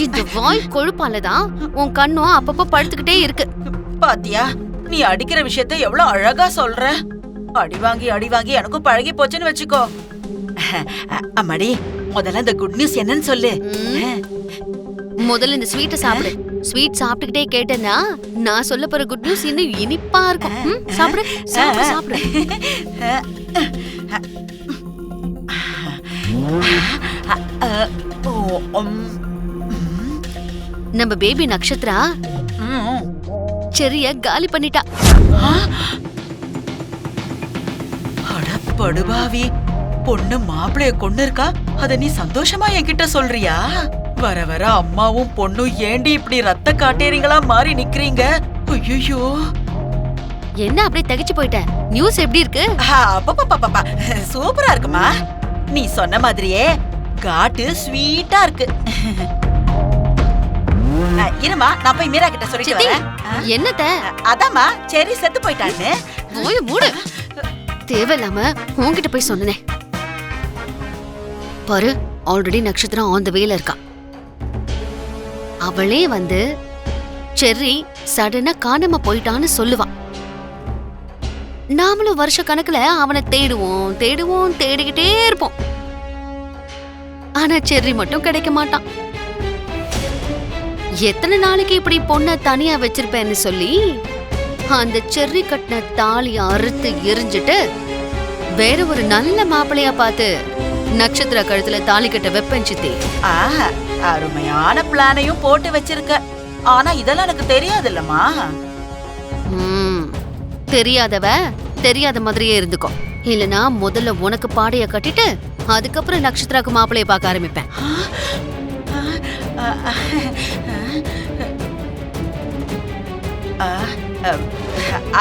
இந்த வாய் கொழுப்பாலதான் உன் கண்ணும் அப்பப்ப படுத்துக்கிட்டே இருக்கு. பாத்தியா, நீ அடிக்கிற விஷயத்த எவ்வளவு அழகா சொல்ற. அடி வாங்கி எனக்கும் பழகி போச்சுன்னு வச்சுக்கோ. அம்மாடி, முதல்ல இந்த குட் நியூஸ் என்னன்னு சொல்லு. முதல்ல இந்த ஸ்வீட்டை சாப்பிடு. ஸ்வீட் சாப்பிட்டுக்கிட்டே கேட்டேன்னா நான் சொல்ல போற குட் நியூஸ் இன்னும் இனிப்பா இருக்கும். சாப்பிடு சாப்பிடு சாப்பிடு. நம்ம பேபி நக்ஷத்ரா செரிய காலி பண்ணிட்டா. அட படுபாவி, பொண்ணு மாப்பிளைய கொண்டு இருக்கா. அத நீ சந்தோஷமா என்கிட்ட சொல்றியா? வர வர அம்மாவும் பொண்ணும் ஏண்டி இப்படி ரத்த காட்டேரிங்களா மாறி நிக்கிறீங்க? ஐயோ, என்ன அப்படியே தகிச்சு போயிட்ட? நியூஸ் எப்படி இருக்கு? சூப்பரா இருக்குமா. நீ சொன்ன மாதிரியே காட்டு ஸ்வீட்டா இருக்கு. இருமா, நான் போய் மீரா கிட்ட சொல்லிட்டு வரேன். என்னத்த? அதாம்மா சரி செத்து போயிட்டான்னு. ஓய மூடு. தேவையில்லாம உன்கிட்ட போய் சொன்னனே பாரு. ஆல்ரெடி நட்சத்திரம் ஆன் தி வேல இருக்கா. அவளே வந்து செர்ரி சடனா காணாம போயிட்டான்னு சொல்லுவான். நாமளும் வருஷ கணக்குல அவனை தேடுவோம் தேடுவோம் தேடிக்கிட்டே இருப்போம். ஆனா செர்ரி மட்டும் கிடைக்க மாட்டான். எத்தனை நாளைக்கு இப்படி பொண்ண தனியா வச்சிருப்பேன்னு சொல்லி அந்த செர்ரி கட்டின தாலி அறுத்து எரிஞ்சிட்டு வேற ஒரு நல்ல மாப்பிளையா பார்த்து நட்சத்திர கழுத்துல தாலி கட்ட வெப்பன் சித்தி. அருமையான பிளானையும் போட்டு வச்சிருக்க. ஆனா இதெல்லாம் எனக்கு தெரியாது இல்லம்மா. தெரியாதவ தெரியாத மாதிரியே இருந்துக்கோ. இல்லனா முதல்ல உனக்கு பாடைய கட்டிட்டு அதுக்கப்புறம் நட்சத்திராக்கு மாப்பிளைய பார்க்க ஆரம்பிப்பேன்.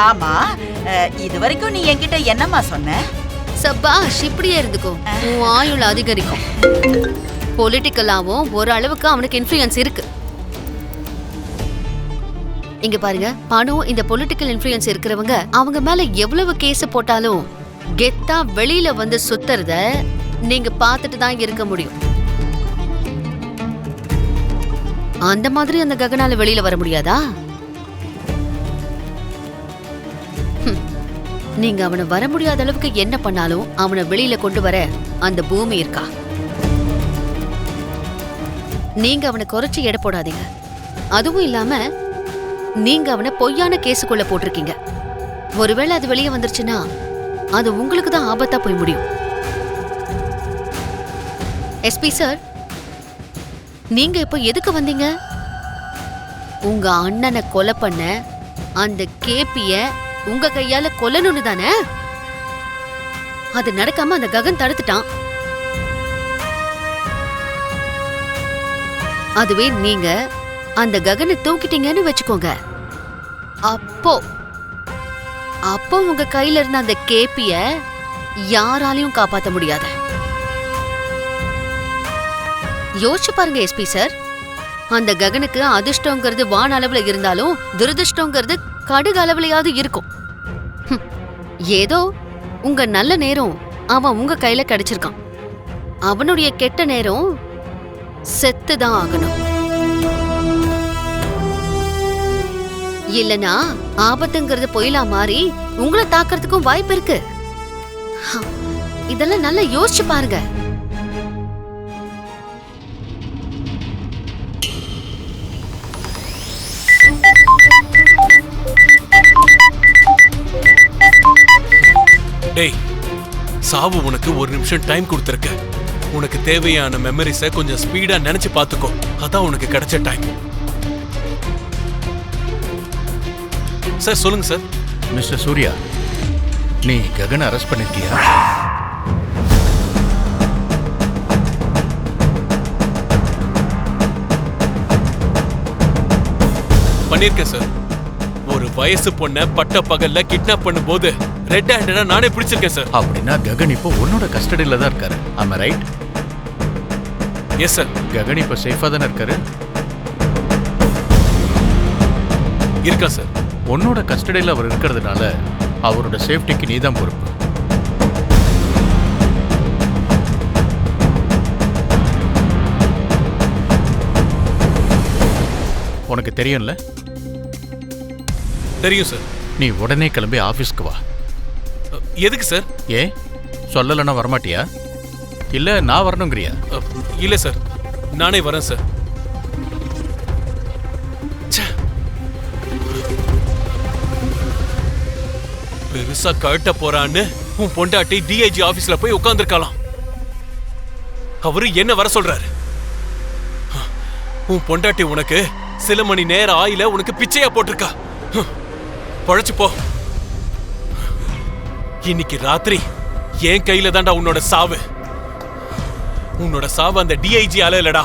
ஆமா, இது வரைக்கும் நீ என்கிட்ட என்னம்மா சொன்ன? சபாஷ், இப்படியே இருந்துக்கோ. உன் ஆயுள் அதிகரிக்கும். பொலிட்டிக்கலாவும் ஒரு அளவுக்கு அவனுக்கு இன்ஃப்ளூயன்ஸ் இருக்கு. இங்க பாருங்க, பணம் இந்த பொலிட்டிக்கல் இன்ஃப்ளூயன்ஸ் இருக்கிறவங்க அவங்க மேல எவ்வளவு கேஸ் போட்டாலும் கெத்தா வெளியில வந்து சுத்துறத நீங்க பார்த்துட்டு தான் இருக்க முடியும். அந்த மாதிரி அந்த ககனால வெளியில வர முடியாதா? நீங்க அவனை வர முடியாத அளவுக்கு என்ன பண்ணாலும் அவனை வெளியில கொண்டு வர அந்த பூமி இருக்கா. நீங்க அவனை குறைச்சு எடை போடாதீங்க. அதுவும் இல்லாம நீங்க அவனை பொய்யான கேஸுக்குள்ள போட்டிருக்கீங்க. ஒருவேளை அது வெளியே வந்துருச்சுன்னா அது உங்களுக்கு தான் ஆபத்தா போய் முடியும். எஸ்பி சார், நீங்க இப்போ எதுக்கு வந்தீங்க? உங்க அண்ணனை கொலை பண்ண அந்த கேபிய உங்க கையால கொல்லணும்னு தானே? அது நடக்காம அந்த ககன் தடுத்துட்டான். அதுவே நீங்க அந்த ககனை தூக்கிட்டீங்கன்னு வச்சுக்கோங்க. அப்போ உங்க கையில இருந்த அந்த கேபிய யாராலையும் காப்பாத்த முடியாது. யோசிச்சு பாருங்க எஸ்பி சார். அந்த ககனுக்கு அதிர்ஷ்டங்கிறது வான அளவுல இருந்தாலும் துரதிர்ஷ்டங்கிறது கடுகு அளவுலயாவது இருக்கும். ஏதோ உங்க நல்ல நேரம் அவன் உங்க கையில கிடைச்சிருக்கான். அவனுடைய கெட்ட நேரம் செத்துதான் ஆகணும். இல்லனா ஆபத்துங்கிறது பொயிலா மாறி உங்களை தாக்கிறதுக்கும் வாய்ப்பு இருக்கு. இதெல்லாம் நல்லா யோசிச்சு பாருங்க. டேய், சாவு உனக்கு ஒரு நிமிஷம் டைம் கொடுத்துருக்க. உனக்கு தேவையான மெமரிஸை கொஞ்சம் ஸ்பீடா நினைச்சு பார்த்துக்கோ. அதான் உனக்கு கிடைச்ச டைம். சார் சொல்லுங்க சார். மிஸ்டர் சூர்யா, நீ ககனை அரெஸ்ட் பண்ணிருக்கியா? பண்ணிருக்கேன் சார். ஒரு வயசு பொண்ண பட்ட பகல்ல கிட்னாப் பண்ணும்போது ரெட் ஹேண்டடா நானே பிடிச்சிருக்கேன் சார். அப்படின்னா ககன் இப்போ உன்னோட கஸ்டடியில தான் இருக்காரு. ஆமா ரைட்? Yes sir. ககன் இப்போ சேஃபா தானே இருக்காரு? இருக்கா சார். உன்னோட கஸ்டடியில அவர் இருக்கிறதுனால அவரோட சேஃப்டிக்கு நீதான் பொறுப்பு. உனக்கு தெரியும்ல? தெரியும் சார். நீ உடனே கிளம்பி ஆஃபீஸ்க்கு வா. எதுக்கு சார்? ஏன் சொல்லலைன்னா வரமாட்டியா? இல்லை நான் வரணுங்கிறியா? இல்ல சார், நானே வரேன் சார். ச்சே. பெருசா கட்ட போறான்னு உன் பொண்டாட்டி டிஐஜி ஆபீஸ்ல போய் உட்கார்ந்திருக்கலாம். அவரு என்ன வர சொல்றாரு? உன் பொண்டாட்டி உனக்கு சில மணி நேரம் ஆயில உனக்கு பிச்சையா போட்டிருக்கா. பழச்சு போ. இன்னைக்கு ராத்திரி என் கையில தான்டா உன்னோட சாவு. உன்னோட சாவு அந்த டிஐஜி ஆல இல்லடா,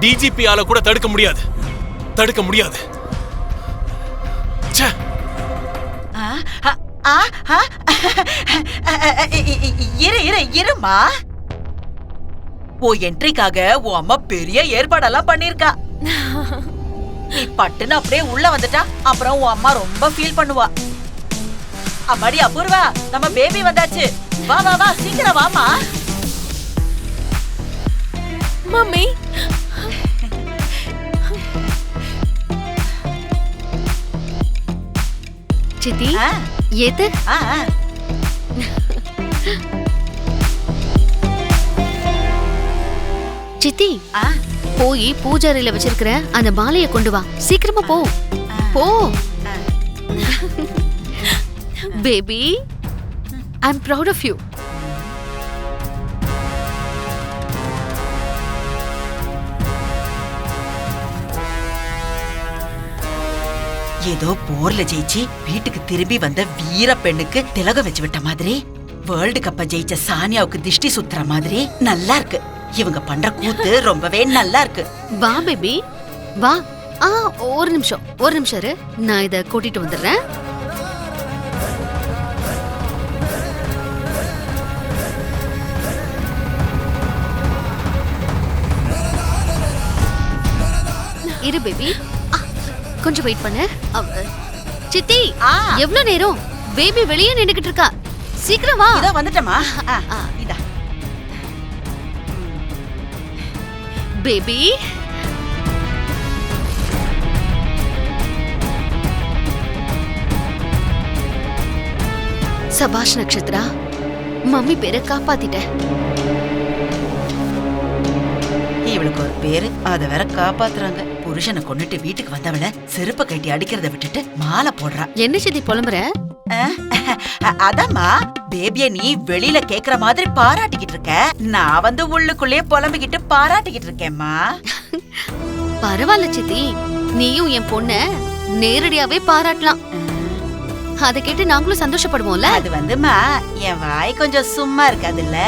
டிஜிபி ஆல கூட தடுக்க முடியாது. தடுக்க முடியாது. ச்சே. இருமா. ஓ என்ட்ரிக்காக உன் அம்மா பெரிய ஏற்பாடெல்லாம் பண்ணிருக்கா. நீ பட்டுன்னு அப்படியே உள்ள வந்துட்டா அப்புறம் உன் அம்மா ரொம்ப ஃபீல் பண்ணுவா. அம்மாடி அபூர்வா, நம்ம பேபி வந்தாச்சு. வா வா வா, சீக்கிரம் வாமா. மம்மி, சித்தி எது? சித்தி, போய் பூஜாரியில வச்சிருக்கிற அந்த மாலையை கொண்டு வா. சீக்கிரமா போ போ. Baby, I am proud of you. ஏதோ போர்ல ஜெயிச்சு வீட்டுக்கு திரும்பி வந்த வீர பெண்ணுக்கு திலகம் வச்சு விட்ட மாதிரி, வேர்ல்டு கப்ப ஜெயிச்ச சானியாவுக்கு திஷ்டி சுத்துற மாதிரி நல்லா இருக்கு. இவங்க பண்ற கூத்து ரொம்பவே நல்லா இருக்கு. வா பேபி வா. ஒரு நிமிஷம் இரு. நான் இத கூட்டிட்டு வந்துடுறேன். இரு பேபி, கொஞ்சம் வெயிட் பண்ணு. சித்தி, எவ்வளவு நேரம்? பேபி வெளியே நின்னுகிட்டு இருக்கா. சீக்கிரம் வா. இதோ வந்துட்டமா. இதா பேபி. சபாஷ் நக்ஷத்ரா, மம்மி பேரை காப்பாத்திட்ட. இவளுக்கு ஒரு பேரு, அத வேற காப்பாத்துறாங்க. புருஷனை கொண்டுட்டு வீட்டுக்கு வந்தவள செருப்ப கட்டி அடிக்கிறத விட்டுட்டு மாலை போடுறா. என்ன சித்தி புலம்புற? அதம்மா, பேபிய நீ வெளியில கேக்குற மாதிரி பாராட்டிக்கிட்டு இருக்க, நான் வந்து உள்ளுக்குள்ளே புலம்பிக்கிட்டு பாராட்டிக்கிட்டு இருக்கேம்மா. பரவாயில்ல சித்தி, நீயும் என் பொண்ண நேரடியாவே பாராட்டலாம். அதை கேட்டு நாங்களும் சந்தோஷப்படுவோம்ல. அது வந்துமா, என் வாய் கொஞ்சம் சும்மா இருக்காதுல்ல.